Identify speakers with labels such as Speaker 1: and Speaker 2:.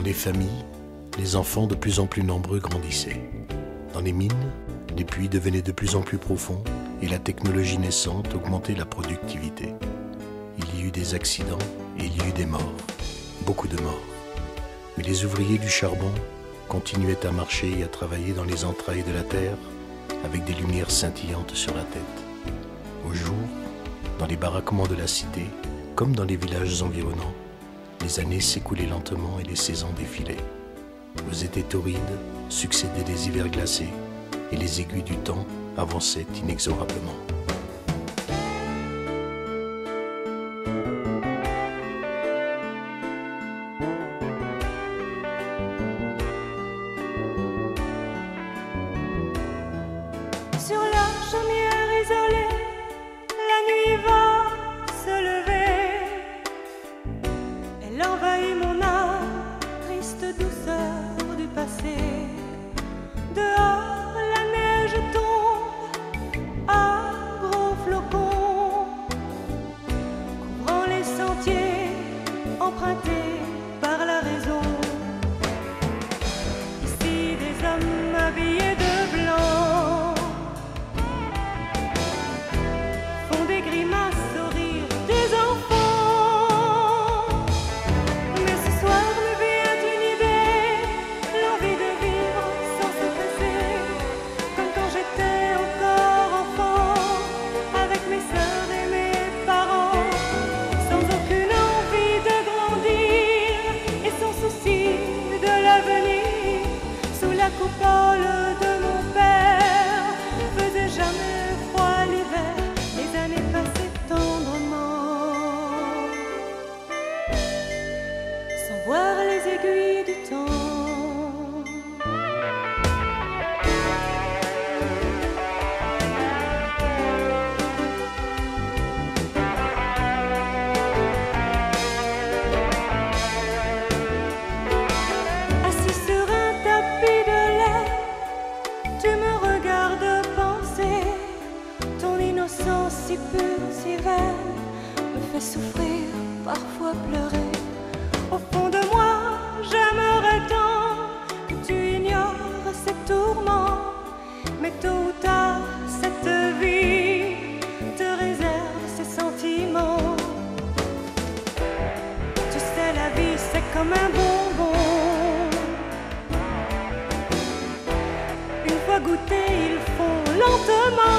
Speaker 1: les familles, les enfants de plus en plus nombreux grandissaient. Dans les mines, les puits devenaient de plus en plus profonds et la technologie naissante augmentait la productivité. Il y eut des accidents et il y eut des morts, beaucoup de morts. Mais les ouvriers du charbon continuaient à marcher et à travailler dans les entrailles de la terre avec des lumières scintillantes sur la tête. Au jour, dans les baraquements de la cité, comme dans les villages environnants, les années s'écoulaient lentement et les saisons défilaient. Aux étés torrides succédaient des hivers glacés et les aiguilles du temps avançaient inexorablement.
Speaker 2: Sur la chaumière isolée, la nuit va se lever. Elle envahit mon âme, triste douceur du passé. Dehors, la neige tombe à gros flocons, couvrant les sentiers empruntés par la raison. Ici, des hommes habillés de blanc font des grimaces au rire des enfants. Mais ce soir me vient une idée, l'envie de vivre sans se presser, comme quand j'étais encore enfant, avec mes sœurs et mes parents, sans aucune envie de grandir et sans souci de l'avenir. Sous la coupole de mon père, faisait jamais froid l'hiver, les années passaient tendrement, sans voir les aiguilles du temps. Assis sur un tapis de lait, tu me regardes penser. Ton innocence si pure, si vaine, me fait souffrir, parfois pleurer. Au fond de moi, j'aimerais tant que tu ignores ces tourments. Mais tôt ou tard, cette vie te réserve ces sentiments. Tu sais, la vie, c'est comme un bonbon. Une fois goûté, ils font lentement